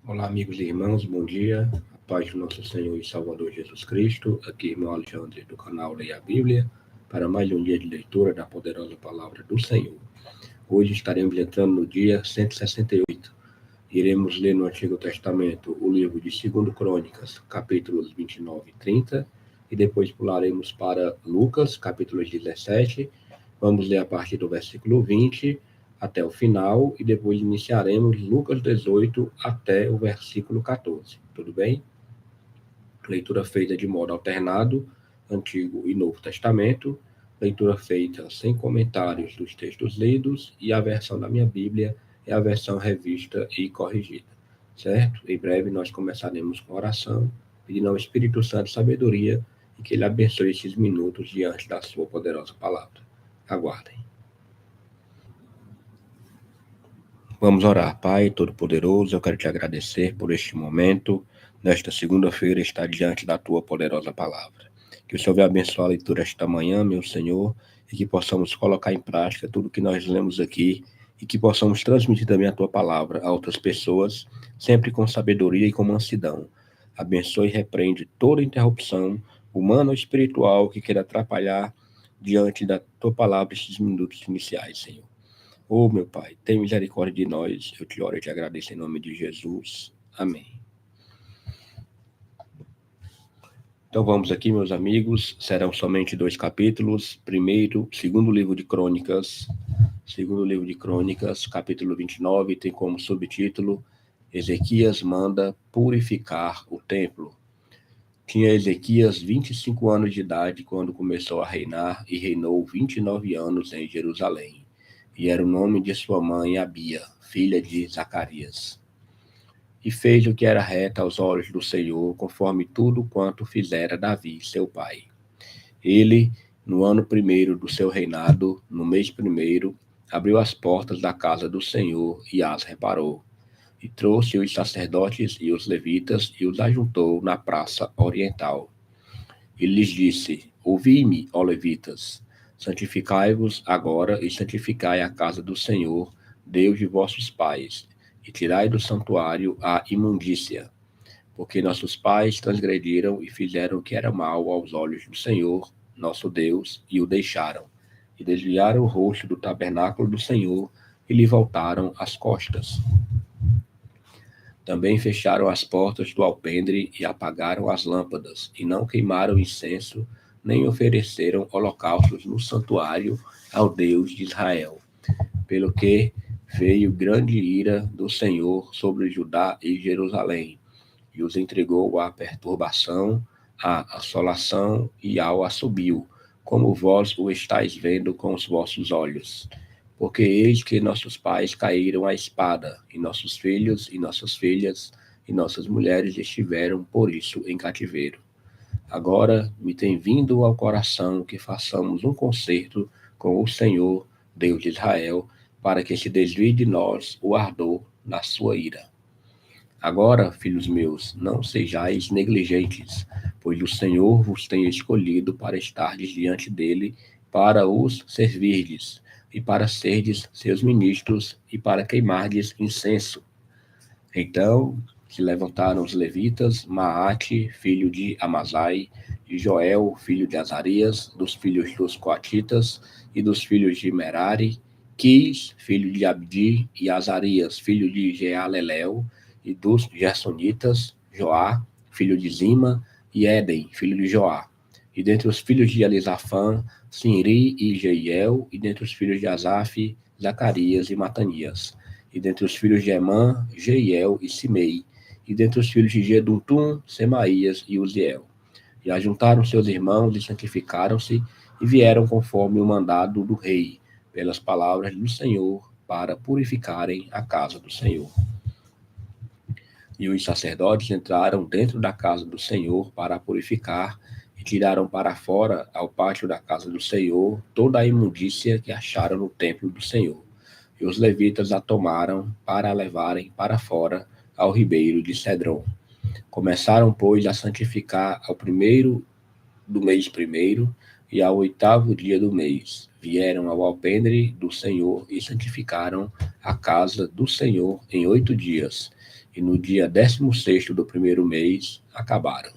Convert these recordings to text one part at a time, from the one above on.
Olá, amigos e irmãos, bom dia. A paz do nosso Senhor e Salvador Jesus Cristo. Aqui, irmão Alexandre, do canal Leia a Bíblia, para mais um dia de leitura da poderosa palavra do Senhor. Hoje estaremos entrando no dia 168. Iremos ler no Antigo Testamento o livro de 2 Crônicas, capítulos 29 e 30, e depois pularemos para Lucas, capítulo 17. Vamos ler a partir do versículo 20 até o final, e depois iniciaremos Lucas 18 até o versículo 14. Tudo bem? Leitura feita de modo alternado, Antigo e Novo Testamento, leitura feita sem comentários dos textos lidos, e a versão da minha Bíblia é a versão revista e corrigida, certo? Em breve nós começaremos com oração, pedindo ao Espírito Santo sabedoria e que ele abençoe esses minutos diante da sua poderosa palavra. Aguardem. Vamos orar. Pai Todo-Poderoso, eu quero te agradecer por este momento, nesta segunda-feira, estar diante da tua poderosa palavra. Que o Senhor venha abençoar a leitura esta manhã, meu Senhor, e que possamos colocar em prática tudo que nós lemos aqui e que possamos transmitir também a tua palavra a outras pessoas, sempre com sabedoria e com mansidão. Abençoe e repreende toda interrupção, humana ou espiritual, que queira atrapalhar diante da tua palavra estes minutos iniciais, Senhor. Oh, meu Pai, tem misericórdia de nós. Eu te oro e te agradeço em nome de Jesus. Amém. Então vamos aqui, meus amigos. Serão somente 2 capítulos. Segundo livro de Crônicas, capítulo 29, tem como subtítulo Ezequias manda purificar o templo. Tinha Ezequias 25 anos de idade quando começou a reinar e reinou 29 anos em Jerusalém. E era o nome de sua mãe Abia, filha de Zacarias. E fez o que era reto aos olhos do Senhor, conforme tudo quanto fizera Davi, seu pai. Ele, no ano primeiro do seu reinado, no mês primeiro, abriu as portas da casa do Senhor e as reparou. E trouxe os sacerdotes e os levitas e os ajuntou na praça oriental. E lhes disse: Ouvi-me, ó levitas, santificai-vos agora e santificai a casa do Senhor, Deus de vossos pais, e tirai do santuário a imundícia, porque nossos pais transgrediram e fizeram o que era mal aos olhos do Senhor, nosso Deus, e o deixaram, e desviaram o rosto do tabernáculo do Senhor, e lhe voltaram as costas. Também fecharam as portas do alpendre e apagaram as lâmpadas, e não queimaram incenso, nem ofereceram holocaustos no santuário ao Deus de Israel. Pelo que veio grande ira do Senhor sobre Judá e Jerusalém, e os entregou à perturbação, à assolação e ao assobio, como vós o estáis vendo com os vossos olhos. Porque eis que nossos pais caíram à espada, e nossos filhos e nossas filhas e nossas mulheres estiveram por isso em cativeiro. Agora me tem vindo ao coração que façamos um concerto com o Senhor, Deus de Israel, para que se desvie de nós o ardor na sua ira. Agora, filhos meus, não sejais negligentes, pois o Senhor vos tem escolhido para estardes diante dele, para os servirdes, e para serdes seus ministros, e para queimardes incenso. Então se levantaram os levitas, Maate, filho de Amazai, e Joel, filho de Azarias, dos filhos dos coatitas, e dos filhos de Merari, Quis, filho de Abdi, e Azarias, filho de Jealelel, e dos Gersonitas, Joá, filho de Zima, e Éden, filho de Joá. E dentre os filhos de Elisafã, Sinri e Jeiel, e dentre os filhos de Asaf, Zacarias e Matanias. E dentre os filhos de Emã, Jeiel e Simei. E dentre os filhos de Jeduntum, Semaías e Uziel. E ajuntaram seus irmãos e santificaram-se, e vieram conforme o mandado do rei, pelas palavras do Senhor, para purificarem a casa do Senhor. E os sacerdotes entraram dentro da casa do Senhor para a purificar, e tiraram para fora, ao pátio da casa do Senhor, toda a imundícia que acharam no templo do Senhor. E os levitas a tomaram para a levarem para fora ao ribeiro de Cedron. Começaram, pois, a santificar ao primeiro do mês primeiro e ao 8º dia do mês. Vieram ao alpendre do Senhor e santificaram a casa do Senhor em 8 dias. e no dia 16º do primeiro mês acabaram.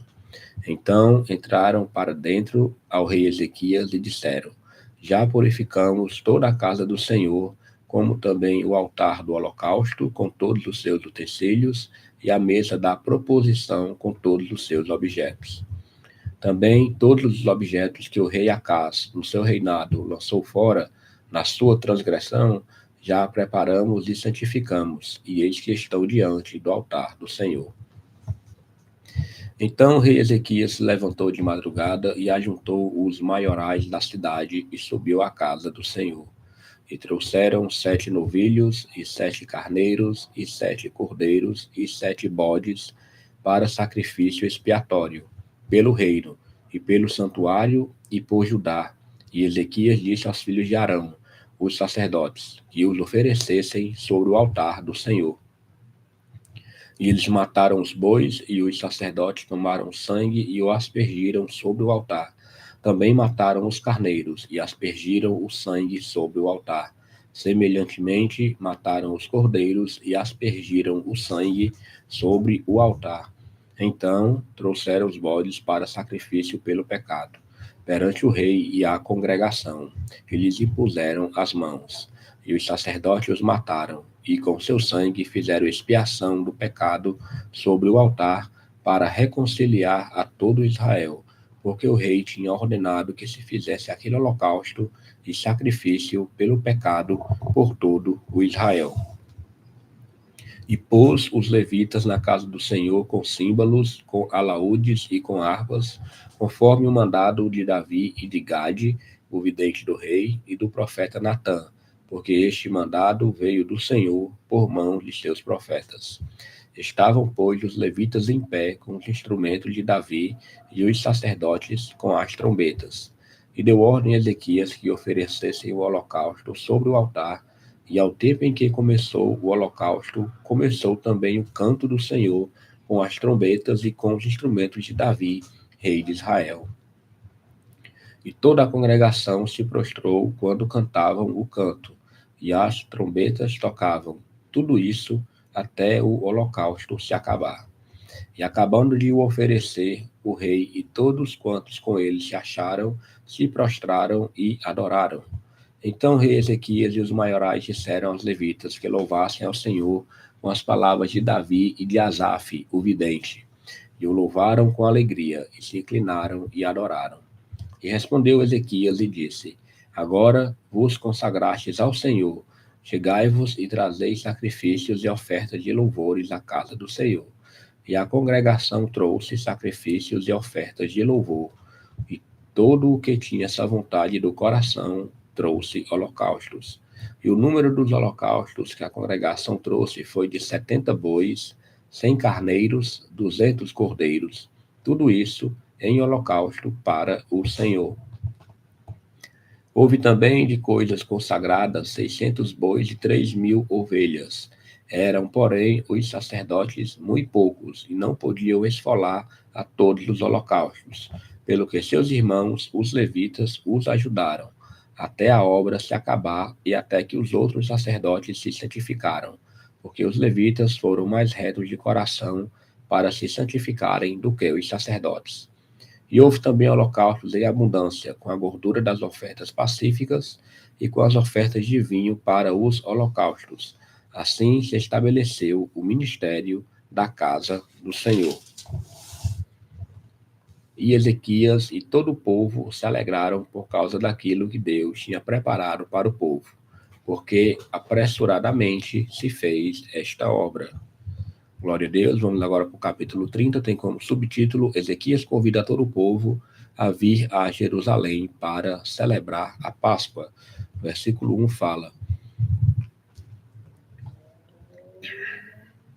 Então entraram para dentro ao rei Ezequias e disseram: já purificamos toda a casa do Senhor, como também o altar do holocausto, com todos os seus utensílios, e a mesa da proposição, com todos os seus objetos. Também todos os objetos que o rei Acaz, no seu reinado, lançou fora, na sua transgressão, já preparamos e santificamos, e eis que estão diante do altar do Senhor. Então o rei Ezequias se levantou de madrugada e ajuntou os maiorais da cidade e subiu à casa do Senhor. E trouxeram 7 novilhos, e 7 carneiros, e 7 cordeiros, e 7 bodes, para sacrifício expiatório, pelo reino, e pelo santuário, e por Judá. E Ezequias disse aos filhos de Arão, os sacerdotes, que os oferecessem sobre o altar do Senhor. E eles mataram os bois, e os sacerdotes tomaram sangue e o aspergiram sobre o altar. Também mataram os carneiros, e aspergiram o sangue sobre o altar. Semelhantemente, mataram os cordeiros, e aspergiram o sangue sobre o altar. Então, trouxeram os bodes para sacrifício pelo pecado, perante o rei e a congregação, e lhes impuseram as mãos. E os sacerdotes os mataram, e com seu sangue fizeram expiação do pecado sobre o altar, para reconciliar a todo Israel, porque o rei tinha ordenado que se fizesse aquele holocausto e sacrifício pelo pecado por todo o Israel. E pôs os levitas na casa do Senhor com símbolos, com alaúdes e com harpas, conforme o mandado de Davi e de Gade, o vidente do rei, e do profeta Natã, porque este mandado veio do Senhor por mão de seus profetas. Estavam, pois, os levitas em pé com os instrumentos de Davi e os sacerdotes com as trombetas. E deu ordem a Ezequias que oferecessem o holocausto sobre o altar, e ao tempo em que começou o holocausto, começou também o canto do Senhor com as trombetas e com os instrumentos de Davi, rei de Israel. E toda a congregação se prostrou quando cantavam o canto, e as trombetas tocavam. Tudo isso até o holocausto se acabar. E acabando de o oferecer, o rei e todos quantos com ele se acharam, se prostraram e adoraram. Então o rei Ezequias e os maiorais disseram aos levitas que louvassem ao Senhor com as palavras de Davi e de Asaf, o vidente. E o louvaram com alegria, e se inclinaram e adoraram. E respondeu Ezequias e disse: agora vos consagrastes ao Senhor, chegai-vos e trazei sacrifícios e ofertas de louvores à casa do Senhor. E a congregação trouxe sacrifícios e ofertas de louvor, e todo o que tinha essa vontade do coração trouxe holocaustos. E o número dos holocaustos que a congregação trouxe foi de 70 bois, 100 carneiros, 200 cordeiros. Tudo isso em holocausto para o Senhor. Houve também de coisas consagradas 600 bois e 3.000 ovelhas. Eram, porém, os sacerdotes muito poucos, e não podiam esfolar a todos os holocaustos, pelo que seus irmãos, os levitas, os ajudaram, até a obra se acabar e até que os outros sacerdotes se santificaram, porque os levitas foram mais retos de coração para se santificarem do que os sacerdotes. E houve também holocaustos em abundância, com a gordura das ofertas pacíficas e com as ofertas de vinho para os holocaustos. Assim se estabeleceu o ministério da casa do Senhor. E Ezequias e todo o povo se alegraram por causa daquilo que Deus tinha preparado para o povo, porque apressuradamente se fez esta obra. Glória a Deus. Vamos agora para o capítulo 30, tem como subtítulo: Ezequias convida todo o povo a vir a Jerusalém para celebrar a Páscoa. Versículo 1 fala: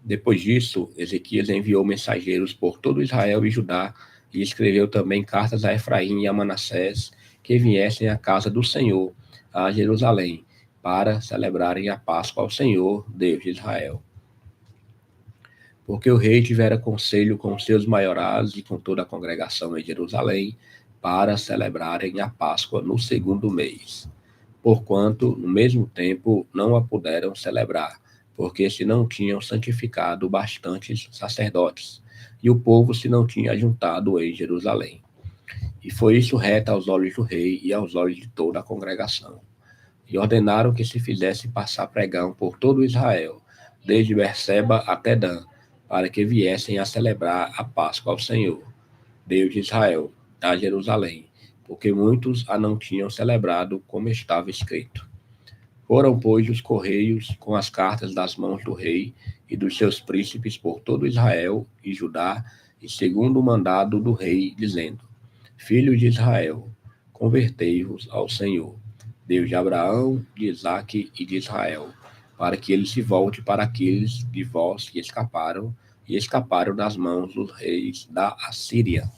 depois disso, Ezequias enviou mensageiros por todo Israel e Judá, e escreveu também cartas a Efraim e a Manassés, que viessem à casa do Senhor, a Jerusalém, para celebrarem a Páscoa ao Senhor, Deus de Israel. Porque o rei tivera conselho com seus maiorais e com toda a congregação em Jerusalém, para celebrarem a Páscoa no 2º mês. Porquanto, no mesmo tempo, não a puderam celebrar, porque se não tinham santificado bastantes sacerdotes, e o povo se não tinha juntado em Jerusalém. E foi isso reto aos olhos do rei e aos olhos de toda a congregação. E ordenaram que se fizesse passar pregão por todo Israel, desde Berseba até Dan, para que viessem a celebrar a Páscoa ao Senhor, Deus de Israel, a Jerusalém, porque muitos a não tinham celebrado como estava escrito. Foram, pois, os correios com as cartas das mãos do rei e dos seus príncipes por todo Israel e Judá, e segundo o mandado do rei, dizendo: Filhos de Israel, convertei-vos ao Senhor, Deus de Abraão, de Isaque e de Israel, para que ele se volte para aqueles de vós que escaparam das mãos dos reis da Assíria.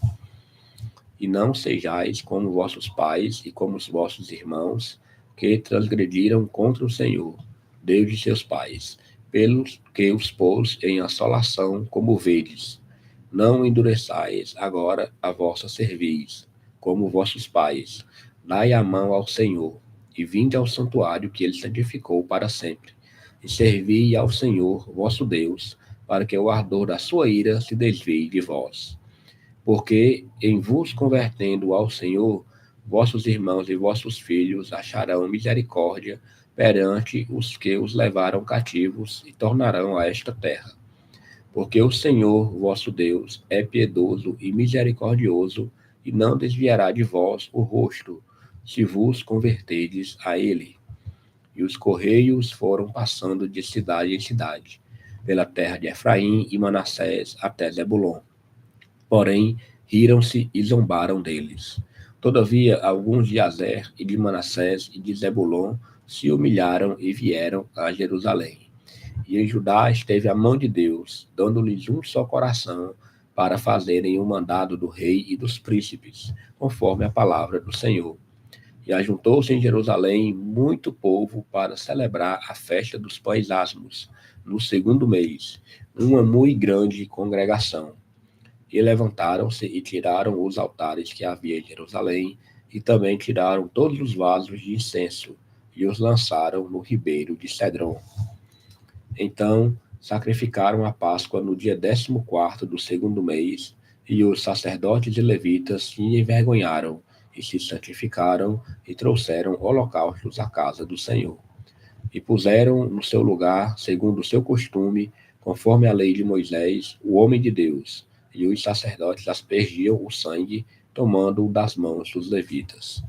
E não sejais como vossos pais e como os vossos irmãos, que transgrediram contra o Senhor, Deus de seus pais, pelos que os pôs em assolação como vedes. Não endureçais agora a vossa cerviz, como vossos pais. Dai a mão ao Senhor, e vinde ao santuário que ele santificou para sempre. E servi ao Senhor, vosso Deus, para que o ardor da sua ira se desvie de vós. Porque em vos convertendo ao Senhor, vossos irmãos e vossos filhos acharão misericórdia perante os que os levaram cativos e tornarão a esta terra. Porque o Senhor, vosso Deus, é piedoso e misericordioso, e não desviará de vós o rosto, se vos converterdes a ele. E os correios foram passando de cidade em cidade, pela terra de Efraim e Manassés até Zebulon. Porém, riram-se e zombaram deles. Todavia, alguns de Azer e de Manassés e de Zebulon se humilharam e vieram a Jerusalém. E em Judá esteve a mão de Deus, dando-lhes um só coração, para fazerem o mandado do rei e dos príncipes, conforme a palavra do Senhor. E ajuntou-se em Jerusalém muito povo para celebrar a festa dos pães asmos, no segundo mês, uma muito grande congregação. E levantaram-se e tiraram os altares que havia em Jerusalém, e também tiraram todos os vasos de incenso, e os lançaram no ribeiro de Cedron. Então sacrificaram a Páscoa no dia 14º do segundo mês, e os sacerdotes e levitas se envergonharam, e se santificaram, e trouxeram holocaustos à casa do Senhor. E puseram no seu lugar, segundo o seu costume, conforme a lei de Moisés, o homem de Deus, e os sacerdotes aspergiam o sangue, tomando-o das mãos dos levitas.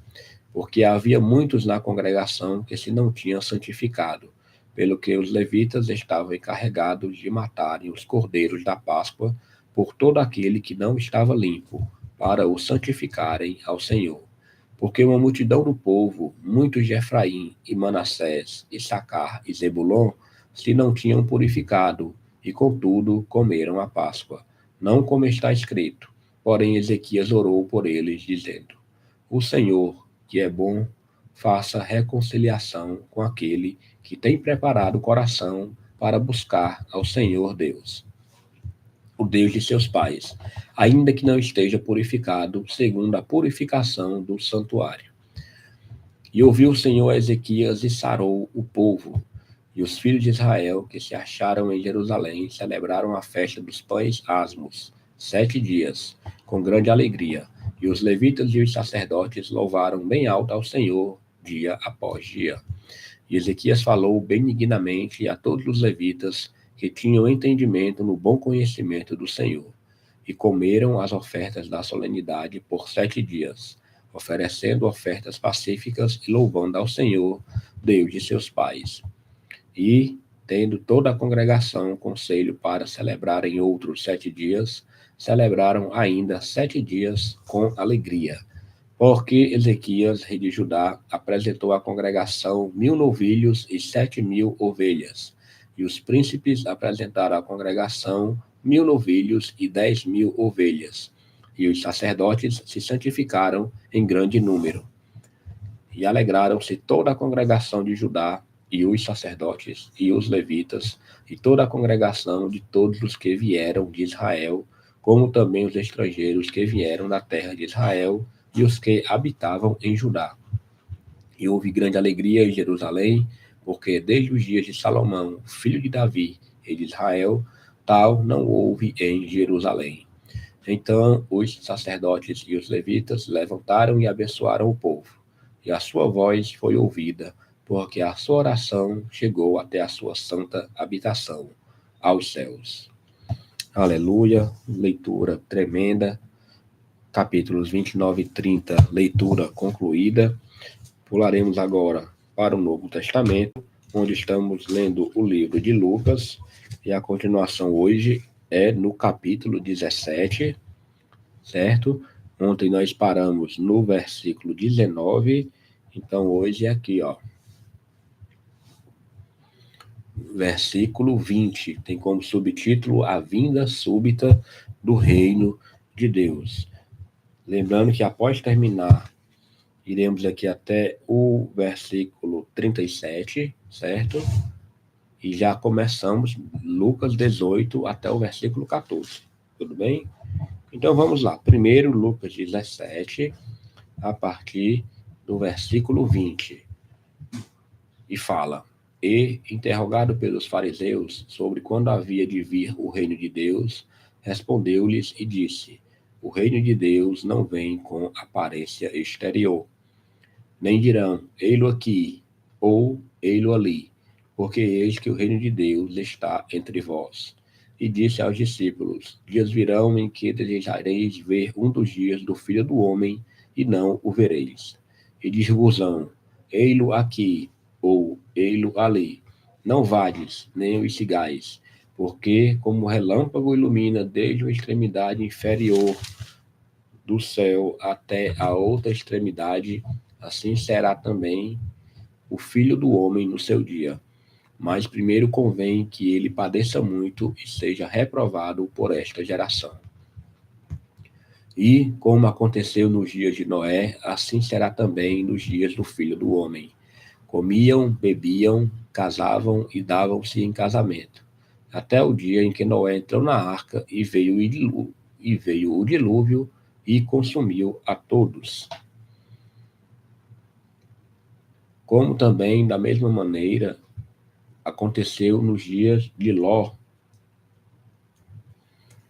Porque havia muitos na congregação que se não tinham santificado, pelo que os levitas estavam encarregados de matarem os cordeiros da Páscoa por todo aquele que não estava limpo, para o santificarem ao Senhor. Porque uma multidão do povo, muitos de Efraim e Manassés, Issacar e Zebulon, se não tinham purificado, e contudo comeram a Páscoa, não como está escrito. Porém Ezequias orou por eles, dizendo: O Senhor, que é bom, faça reconciliação com aquele que tem preparado o coração para buscar ao Senhor Deus, o Deus de seus pais, ainda que não esteja purificado segundo a purificação do santuário. E ouviu o Senhor a Ezequias e sarou o povo. E os filhos de Israel, que se acharam em Jerusalém, celebraram a festa dos pães asmos, 7 dias, com grande alegria. E os levitas e os sacerdotes louvaram bem alto ao Senhor, dia após dia. E Ezequias falou benignamente a todos os levitas que tinham entendimento no bom conhecimento do Senhor. E comeram as ofertas da solenidade por 7 dias, oferecendo ofertas pacíficas e louvando ao Senhor, Deus de seus pais. E, tendo toda a congregação conselho para celebrarem outros 7 dias, celebraram ainda 7 dias com alegria. Porque Ezequias, rei de Judá, apresentou à congregação 1000 novilhos e 7.000 ovelhas. E os príncipes apresentaram à congregação 1000 novilhos e 10.000 ovelhas. E os sacerdotes se santificaram em grande número. E alegraram-se toda a congregação de Judá, e os sacerdotes, e os levitas, e toda a congregação de todos os que vieram de Israel, como também os estrangeiros que vieram da terra de Israel, e os que habitavam em Judá. E houve grande alegria em Jerusalém, porque desde os dias de Salomão, filho de Davi e de Israel, tal não houve em Jerusalém. Então os sacerdotes e os levitas levantaram e abençoaram o povo, e a sua voz foi ouvida, porque a sua oração chegou até a sua santa habitação, aos céus. Aleluia, leitura tremenda, capítulos 29 e 30, leitura concluída. Pularemos agora para o Novo Testamento, onde estamos lendo o livro de Lucas, e a continuação hoje é no capítulo 17, certo? Ontem nós paramos no versículo 19, então hoje é aqui, ó. Versículo 20, tem como subtítulo A Vinda Súbita do Reino de Deus. Lembrando que após terminar, iremos aqui até o versículo 37, certo? E já começamos Lucas 18 até o versículo 14, tudo bem? Então vamos lá. Primeiro, Lucas 17, a partir do versículo 20. E fala: E, interrogado pelos fariseus sobre quando havia de vir o reino de Deus, respondeu-lhes e disse: O reino de Deus não vem com aparência exterior. Nem dirão, ei-lo aqui, ou ei-lo ali, porque eis que o reino de Deus está entre vós. E disse aos discípulos: Dias virão em que desejareis ver um dos dias do Filho do Homem, e não o vereis. E diz-vos-ão, ei-lo aqui, ou ei-lo ali. Não vades, nem os sigais, porque como o relâmpago ilumina desde a extremidade inferior do céu até a outra extremidade, assim será também o Filho do Homem no seu dia. Mas primeiro convém que ele padeça muito e seja reprovado por esta geração. E, como aconteceu nos dias de Noé, assim será também nos dias do Filho do Homem. Comiam, bebiam, casavam e davam-se em casamento, até o dia em que Noé entrou na arca e veio o dilúvio e consumiu a todos. Como também, da mesma maneira, aconteceu nos dias de Ló.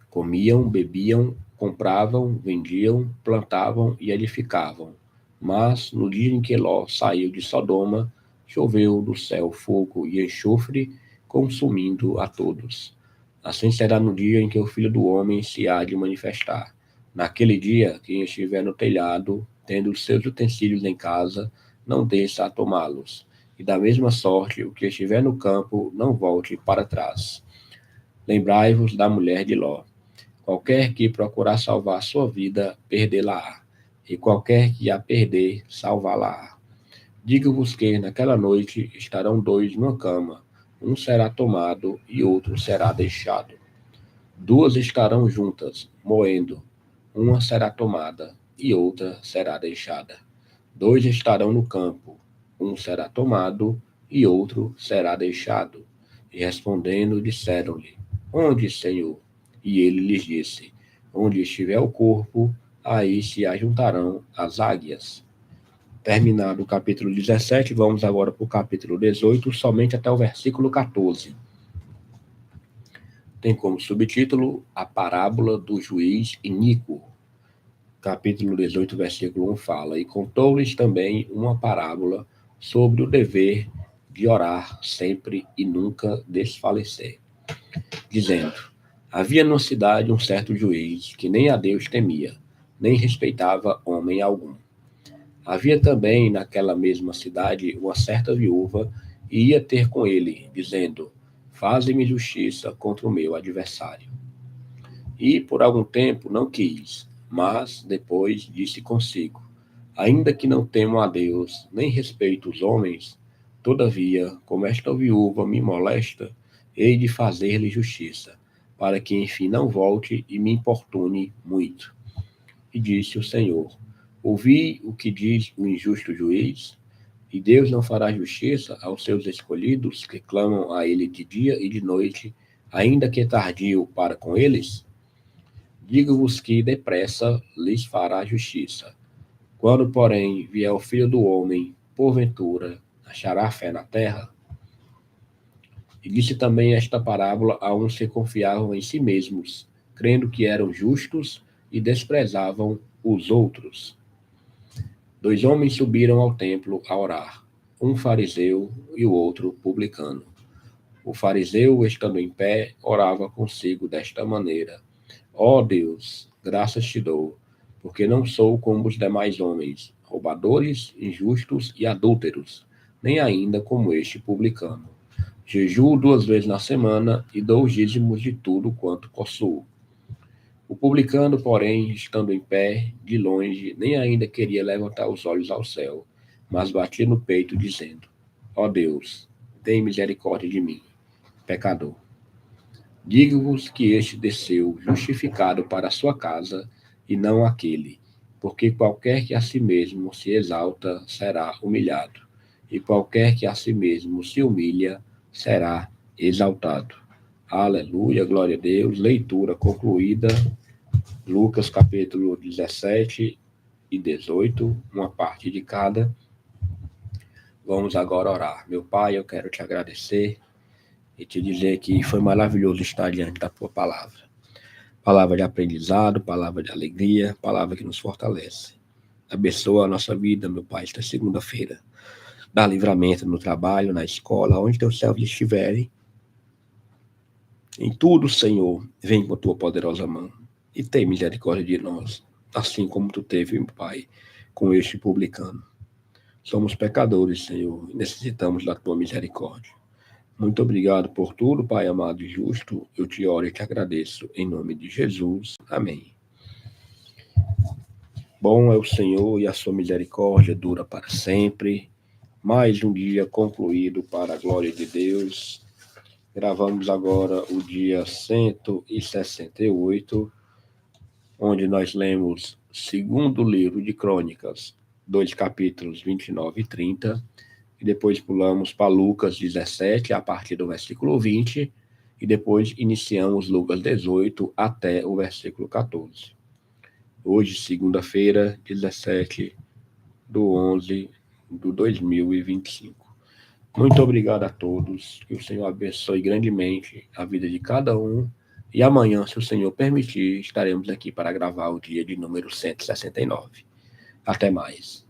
Comiam, bebiam, compravam, vendiam, plantavam e edificavam. Mas, no dia em que Ló saiu de Sodoma, choveu do céu fogo e enxofre, consumindo a todos. Assim será no dia em que o Filho do Homem se há de manifestar. Naquele dia, quem estiver no telhado, tendo os seus utensílios em casa, não desça a tomá-los. E da mesma sorte, o que estiver no campo, não volte para trás. Lembrai-vos da mulher de Ló. Qualquer que procurar salvar sua vida, perdê-la-á. E qualquer que a perder, salvá-la-á. Digo-vos que naquela noite estarão dois numa cama, um será tomado e outro será deixado. Duas estarão juntas, moendo, uma será tomada e outra será deixada. Dois estarão no campo, um será tomado e outro será deixado. E respondendo, disseram-lhe: Onde, Senhor? E ele lhes disse: Onde estiver o corpo, aí se ajuntarão as águias. Terminado o capítulo 17, vamos agora para o capítulo 18, somente até o versículo 14. Tem como subtítulo A Parábola do Juiz Iníquo. Capítulo 18, versículo 1 fala: E contou-lhes também uma parábola sobre o dever de orar sempre e nunca desfalecer, dizendo: Havia numa cidade um certo juiz que nem a Deus temia, nem respeitava homem algum. Havia também naquela mesma cidade uma certa viúva e ia ter com ele, dizendo: Faze-me justiça contra o meu adversário. E por algum tempo não quis, mas depois disse consigo: Ainda que não temo a Deus, nem respeito os homens, todavia, como esta viúva me molesta, hei de fazer-lhe justiça, para que enfim não volte e me importune muito. E disse o Senhor: Ouvi o que diz o injusto juiz, e Deus não fará justiça aos seus escolhidos, que clamam a ele de dia e de noite, ainda que tardio para com eles? Digo-vos que depressa lhes fará justiça. Quando, porém, vier o Filho do Homem, porventura, achará fé na terra? E disse também esta parábola a uns que confiavam em si mesmos, crendo que eram justos e desprezavam os outros. 2 homens subiram ao templo a orar, um fariseu e o outro publicano. O fariseu, estando em pé, orava consigo desta maneira: Ó Deus, graças te dou, porque não sou como os demais homens, roubadores, injustos e adúlteros, nem ainda como este publicano. Jejuo 2 vezes na semana e dou os dízimos de tudo quanto possuo. O publicano, porém, estando em pé, de longe, nem ainda queria levantar os olhos ao céu, mas batia no peito, dizendo: Ó Deus, tem misericórdia de mim, pecador. Digo-vos que este desceu justificado para a sua casa, e não aquele, porque qualquer que a si mesmo se exalta será humilhado, e qualquer que a si mesmo se humilha será exaltado. Aleluia, glória a Deus. Leitura concluída. Lucas capítulo 17 e 18, uma parte de cada. Vamos agora orar. Meu Pai, eu quero te agradecer e te dizer que foi maravilhoso estar diante da tua palavra. Palavra de aprendizado, palavra de alegria, palavra que nos fortalece. Abençoa a nossa vida, meu Pai, esta segunda-feira. Dá livramento no trabalho, na escola, onde teus servos estiverem. Em tudo, Senhor, vem com a tua poderosa mão e tem misericórdia de nós, assim como tu teve, meu Pai, com este publicano. Somos pecadores, Senhor, e necessitamos da tua misericórdia. Muito obrigado por tudo, Pai amado e justo. Eu te oro e te agradeço, em nome de Jesus. Amém. Bom é o Senhor e a sua misericórdia dura para sempre. Mais um dia concluído para a glória de Deus. Gravamos agora o dia 168, onde nós lemos segundo livro de Crônicas, 2 capítulos 29 e 30, e depois pulamos para Lucas 17, a partir do versículo 20, e depois iniciamos Lucas 18 até o versículo 14. Hoje, segunda-feira, 17 do 11 de 2025. Muito obrigado a todos, que o Senhor abençoe grandemente a vida de cada um, e amanhã, se o Senhor permitir, estaremos aqui para gravar o dia de número 169. Até mais.